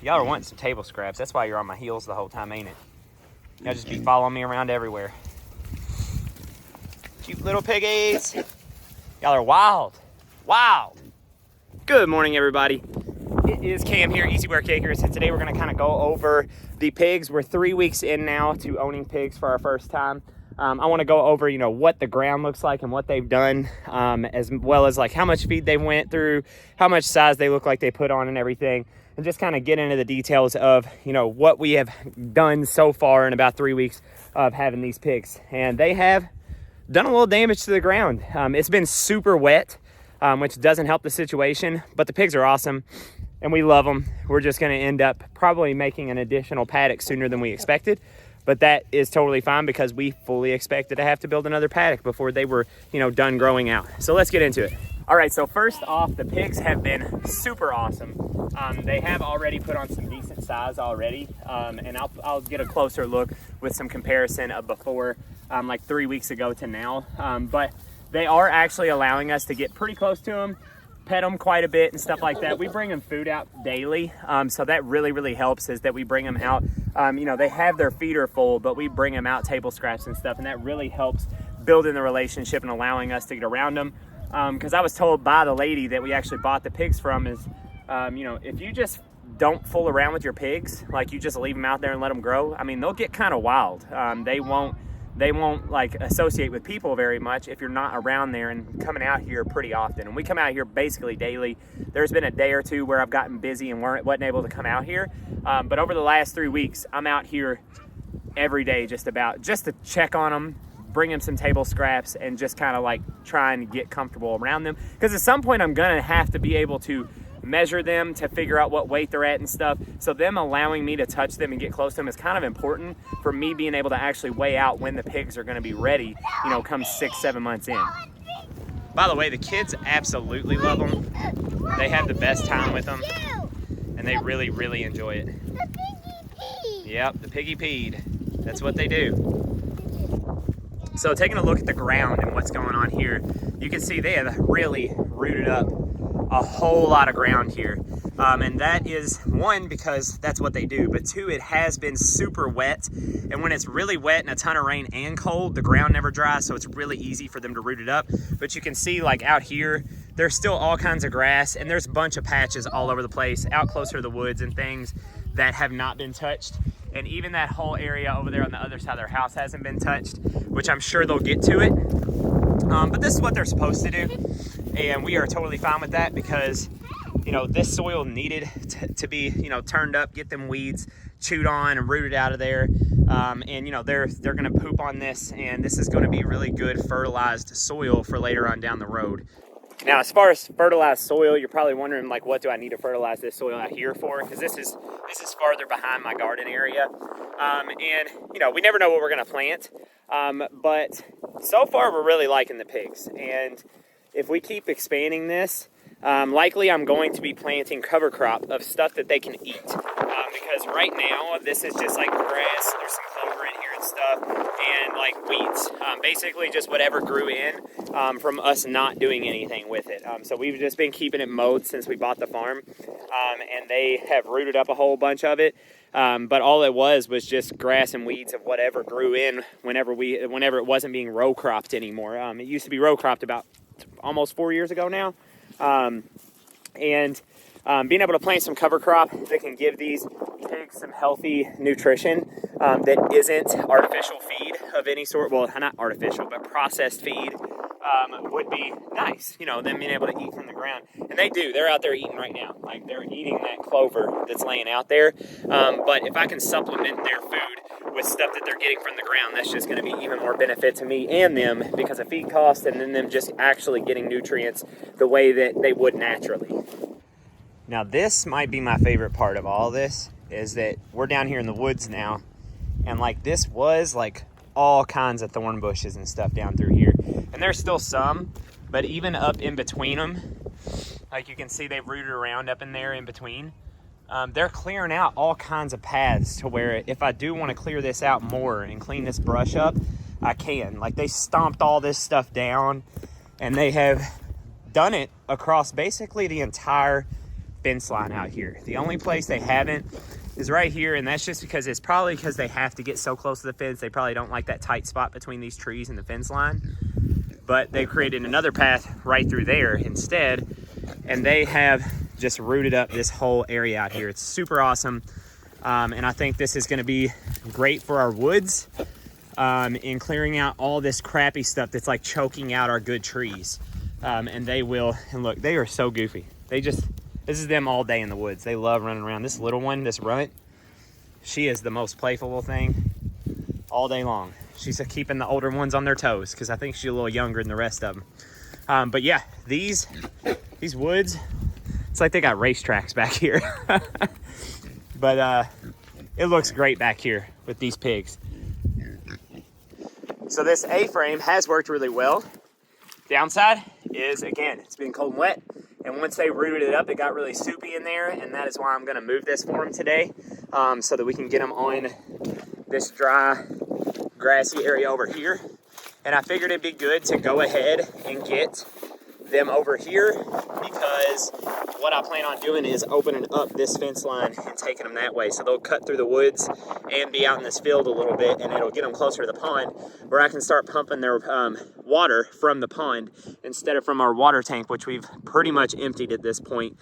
Y'all are wanting some table scraps. That's why you're on my heels the whole time, ain't it? Y'all just be following me around everywhere. Cute little piggies. Y'all are wild. Wild. Good morning, everybody. It is Cam here, Easy Work Acres, and today we're gonna kind of go over the pigs. We're 3 weeks in now to owning pigs for our first time. I want to go over, what the ground looks like and what they've done, as well as like how much feed they went through, how much size they look like they put on and everything, and just kind of get into the details of, what we have done so far in about 3 weeks of having these pigs. And they have done a little damage to the ground. It's been super wet, which doesn't help the situation, but the pigs are awesome and we love them. We're just going to end up probably making an additional paddock sooner than we expected. But that is totally fine because we fully expected to have to build another paddock before they were, done growing out. So let's get into it. All right, so first off, the pigs have been super awesome. They have already put on some decent size already. And I'll get a closer look with some comparison of before, like 3 weeks ago to now. But they are actually allowing us to get pretty close to them, pet them quite a bit and stuff like that. We bring them food out daily. So that really helps, is that we bring them out. They have their feeder full, but we bring them out table scraps and stuff. And that really helps building the relationship and allowing us to get around them. Because I was told by the lady that we actually bought the pigs from is, if you just don't fool around with your pigs, like you just leave them out there and let them grow, I mean, they'll get kind of wild. They won't like associate with people very much if you're not around there and coming out here pretty often. And we come out here basically daily. There's been a day or two where I've gotten busy and wasn't able to come out here. But over the last 3 weeks, I'm out here every day just to check on them, bring them some table scraps, and just kind of like try and get comfortable around them. Because at some point I'm gonna have to be able to measure them to figure out what weight they're at and stuff. So them allowing me to touch them and get close to them is kind of important for me being able to actually weigh out when the pigs are gonna be ready, come 6-7 months in. By the way, the kids absolutely love them. They have the best time with them and they really enjoy it. The piggy peed. Yep, the piggy peed. That's what they do. So taking a look at the ground and what's going on here, you can see they have really rooted up a whole lot of ground here. And that is, one, because that's what they do, but two, it has been super wet. And when it's really wet and a ton of rain and cold, the ground never dries, so it's really easy for them to root it up. But you can see, like out here, there's still all kinds of grass, and there's a bunch of patches all over the place, out closer to the woods and things that have not been touched. And even that whole area over there on the other side of their house hasn't been touched, which I'm sure they'll get to it. But this is what they're supposed to do. And we are totally fine with that because, this soil needed to be, turned up, get them weeds chewed on and rooted out of there. And, they're going to poop on this, and this is going to be really good fertilized soil for later on down the road. Now, as far as fertilized soil, you're probably wondering, like, what do I need to fertilize this soil out here for? Because this is farther behind my garden area. And, we never know what we're going to plant. But so far, we're really liking the pigs. And if we keep expanding this, likely I'm going to be planting cover crop of stuff that they can eat. Because right now, this is just like grass. There's some clover in here and stuff, and like weeds. Basically just whatever grew in from us not doing anything with it. So we've just been keeping it mowed since we bought the farm. And they have rooted up a whole bunch of it. But all it was just grass and weeds of whatever grew in whenever it wasn't being row cropped anymore. It used to be row cropped about almost 4 years ago now. Being able to plant some cover crop that can give these pigs some healthy nutrition that isn't artificial feed of any sort. Well, not artificial, but processed feed would be nice. Them being able to eat from the ground. And they do. They're out there eating right now. Like, they're eating that clover that's laying out there. But if I can supplement their food with stuff that they're getting from the ground, that's just going to be even more benefit to me and them because of feed costs and then them just actually getting nutrients the way that they would naturally. Now, this might be my favorite part of all this, is that we're down here in the woods now, and like this was like all kinds of thorn bushes and stuff down through here. And there's still some, but even up in between them, like you can see they've rooted around up in there in between. They're clearing out all kinds of paths to where if I do want to clear this out more and clean this brush up, I can. Like, they stomped all this stuff down, and they have done it across basically the entire fence line out here. The only place they haven't is right here, and that's just because it's probably because they have to get so close to the fence. They probably don't like that tight spot between these trees and the fence line. But they created another path right through there instead, and they have just rooted up this whole area out here. It's super awesome, and I think this is going to be great for our woods in clearing out all this crappy stuff that's like choking out our good trees. And they will, and look, they are so goofy. This is them all day in the woods. They love running around. This little one, this runt, she is the most playful little thing all day long. She's keeping the older ones on their toes because I think she's a little younger than the rest of them. But yeah, these woods, it's like they got racetracks back here. But it looks great back here with these pigs. So this A-frame has worked really well. Downside is, again, it's been cold and wet. And once they rooted it up, it got really soupy in there. And that is why I'm going to move this for them today, so that we can get them on this dry, grassy area over here. And I figured it'd be good to go ahead and get them over here, because what I plan on doing is opening up this fence line and taking them that way. So they'll cut through the woods and be out in this field a little bit, and it'll get them closer to the pond where I can start pumping their water from the pond instead of from our water tank, which we've pretty much emptied at this point.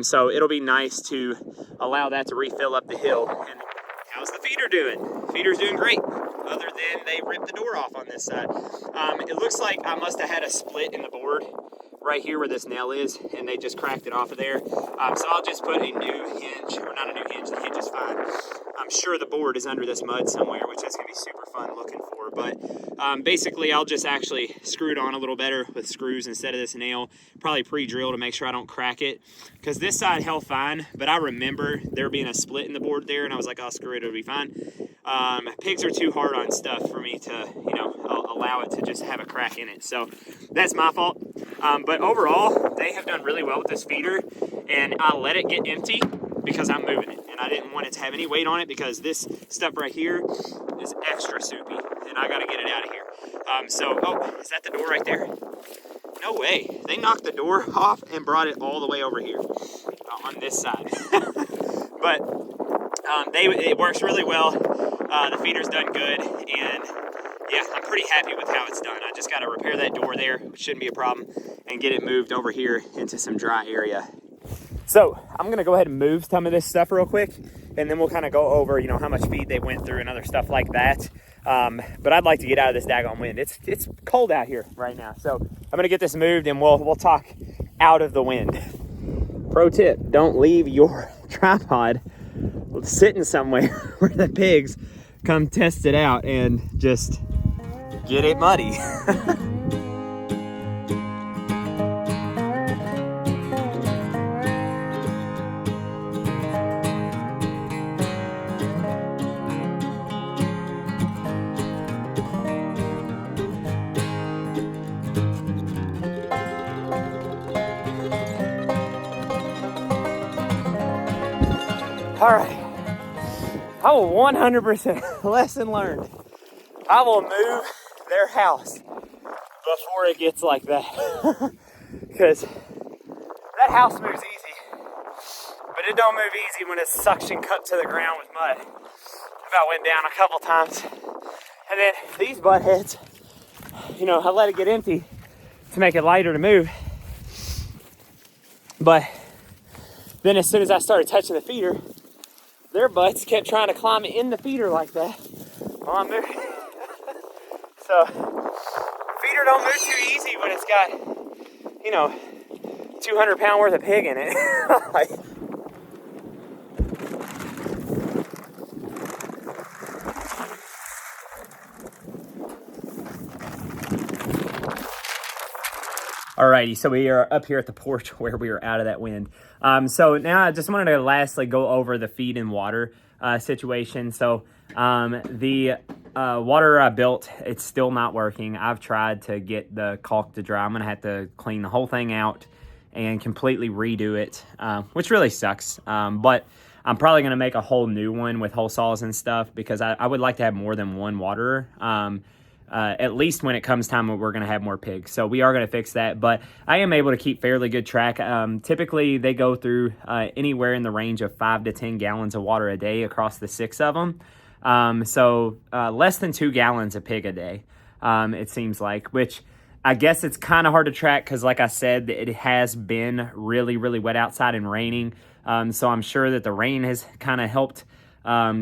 So it'll be nice to allow that to refill up the hill. And how's the feeder doing? Feeder's doing great, other than they ripped the door off on this side. It looks like I must have had a split in the board right here where this nail is, and they just cracked it off of there. So I'll just put a new hinge, or not a new hinge, the hinge is fine. I'm sure the board is under this mud somewhere, which is gonna be super fun looking for. But basically I'll just actually screw it on a little better with screws instead of this nail, probably pre-drill to make sure I don't crack it, because this side held fine, but I remember there being a split in the board there, and I was like, oh, screw it, it'll be fine. Pigs are too hard on stuff for me to, allow it to just have a crack in it. So that's my fault. But overall, they have done really well with this feeder, and I let it get empty because I'm moving it, and I didn't want it to have any weight on it because this stuff right here is extra soupy, and I got to get it out of here. Oh, is that the door right there? No way. They knocked the door off and brought it all the way over here on this side. But it works really well. The feeder's done good, and yeah, I'm pretty happy with how it's done. I just got to repair that door there, which shouldn't be a problem, and get it moved over here into some dry area. So I'm going to go ahead and move some of this stuff real quick, and then we'll kind of go over, how much feed they went through and other stuff like that. But I'd like to get out of this daggone wind. It's cold out here right now. So I'm going to get this moved, and we'll talk out of the wind. Pro tip, don't leave your tripod sitting somewhere where the pigs come test it out and just get it muddy. All right, I will 100% lesson learned. I will move their house before it gets like that. Because that house moves easy, but it don't move easy when it's suction cut to the ground with mud. About went down a couple times. And then these butt heads, I let it get empty to make it lighter to move. But then as soon as I started touching the feeder, their butts kept trying to climb in the feeder like that while I'm moving. So, feeder don't move too easy when it's got, 200-pound worth of pig in it. Alrighty, so we are up here at the porch where we are out of that wind. So now I just wanted to lastly go over the feed and water situation. So the water I built, it's still not working. I've tried to get the caulk to dry. I'm gonna have to clean the whole thing out and completely redo it, which really sucks. But I'm probably gonna make a whole new one with hole saws and stuff, because I would like to have more than one waterer. at least when it comes time when we're going to have more pigs. So we are going to fix that, but I am able to keep fairly good track. Typically they go through anywhere in the range of 5 to 10 gallons of water a day across the 6 of them. So less than 2 gallons a pig a day, it seems like, which I guess it's kind of hard to track because, like I said, it has been really, really wet outside and raining. So I'm sure that the rain has kind of helped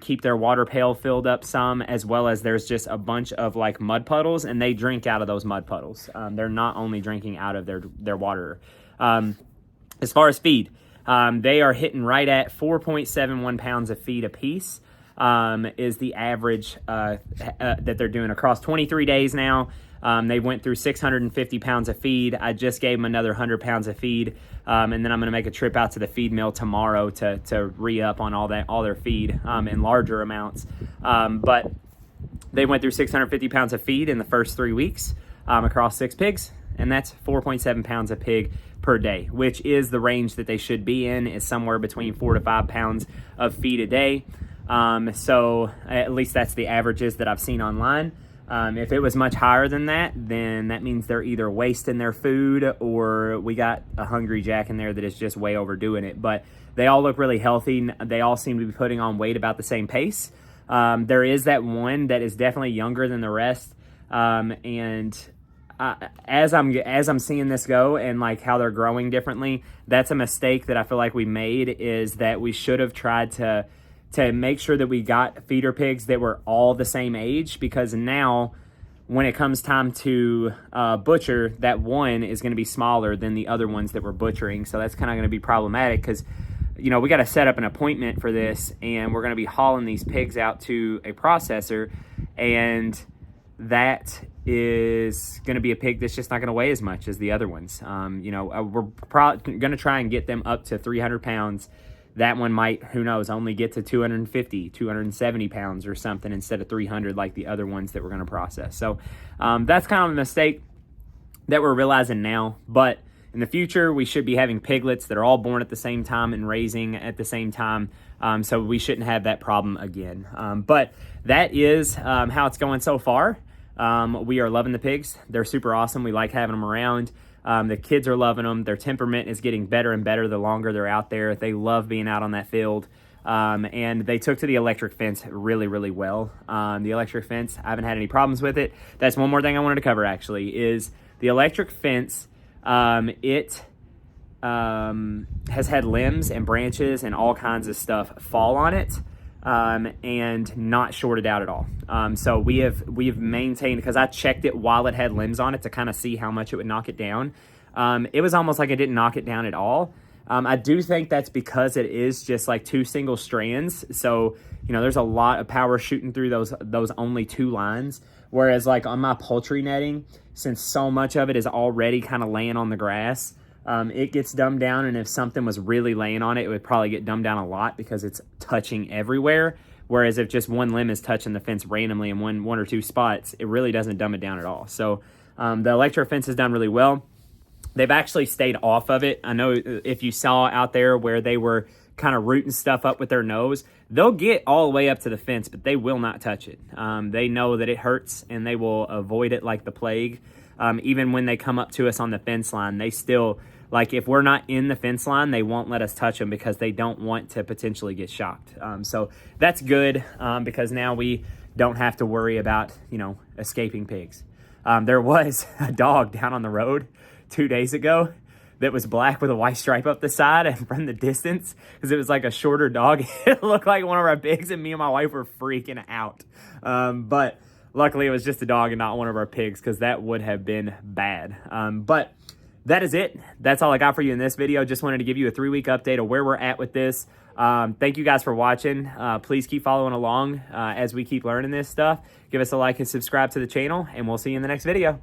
keep their water pail filled up some, as well as there's just a bunch of like mud puddles, and they drink out of those mud puddles. They're not only drinking out of their water. As far as feed, they are hitting right at 4.71 pounds of feed a piece. Is the average that they're doing across 23 days now. They went through 650 pounds of feed. I just gave them another 100 pounds of feed, and then I'm going to make a trip out to the feed mill tomorrow to re-up on all their feed in larger amounts. But they went through 650 pounds of feed in the first 3 weeks across 6 pigs, and that's 4.7 pounds a pig per day, which is the range that they should be in, is somewhere between 4 to 5 pounds of feed a day. So at least that's the averages that I've seen online. If it was much higher than that, then that means they're either wasting their food or we got a hungry jack in there that is just way overdoing it. But they all look really healthy. They all seem to be putting on weight about the same pace. There is that one that is definitely younger than the rest. As I'm seeing this go and like how they're growing differently, that's a mistake that I feel like we made, is that we should have tried to make sure that we got feeder pigs that were all the same age, because now when it comes time to butcher, that one is going to be smaller than the other ones that we're butchering. So that's kind of going to be problematic because, you know, we got to set up an appointment for this, and we're going to be hauling these pigs out to a processor, and that is going to be a pig that's just not going to weigh as much as the other ones. We're probably going to try and get them up to 300 pounds. That one might, who knows, only get to 250, 270 pounds or something instead of 300 like the other ones that we're going to process. So that's kind of a mistake that we're realizing now. But in the future, we should be having piglets that are all born at the same time and raising at the same time. So we shouldn't have that problem again. But that is how it's going so far. We are loving the pigs. They're super awesome. We like having them around. The kids are loving them. Their temperament is getting better and better the longer they're out there. They love being out on that field. And they took to the electric fence really, really well. The electric fence, I haven't had any problems with it. That's one more thing I wanted to cover, actually, is the electric fence. It has had limbs and branches and all kinds of stuff fall on it. And not shorted out at all. So we've maintained, because I checked it while it had limbs on it to kind of see how much it would knock it down. It was almost like it didn't knock it down at all. I do think that's because it is just like 2 single strands. So, you know, there's a lot of power shooting through those only 2 lines. Whereas like on my poultry netting, since so much of it is already kind of laying on the grass, it gets dumbed down, and if something was really laying on it, it would probably get dumbed down a lot because it's touching everywhere. Whereas if just one limb is touching the fence randomly in one or 2 spots, it really doesn't dumb it down at all. So the electric fence has done really well. They've actually stayed off of it. I know if you saw out there where they were kind of rooting stuff up with their nose, they'll get all the way up to the fence, but they will not touch it. They know that it hurts, and they will avoid it like the plague. Even when they come up to us on the fence line, they still, like if we're not in the fence line, they won't let us touch them because they don't want to potentially get shocked. So that's good because now we don't have to worry about, you know, escaping pigs. There was a dog down on the road 2 days ago that was black with a white stripe up the side, and from the distance, because it was like a shorter dog, it looked like one of our pigs, and me and my wife were freaking out. But luckily it was just a dog and not one of our pigs, because that would have been bad. But that is it. That's all I got for you in this video. Just wanted to give you a 3-week update of where we're at with this. Thank you guys for watching. Please keep following along as we keep learning this stuff. Give us a like and subscribe to the channel, and we'll see you in the next video.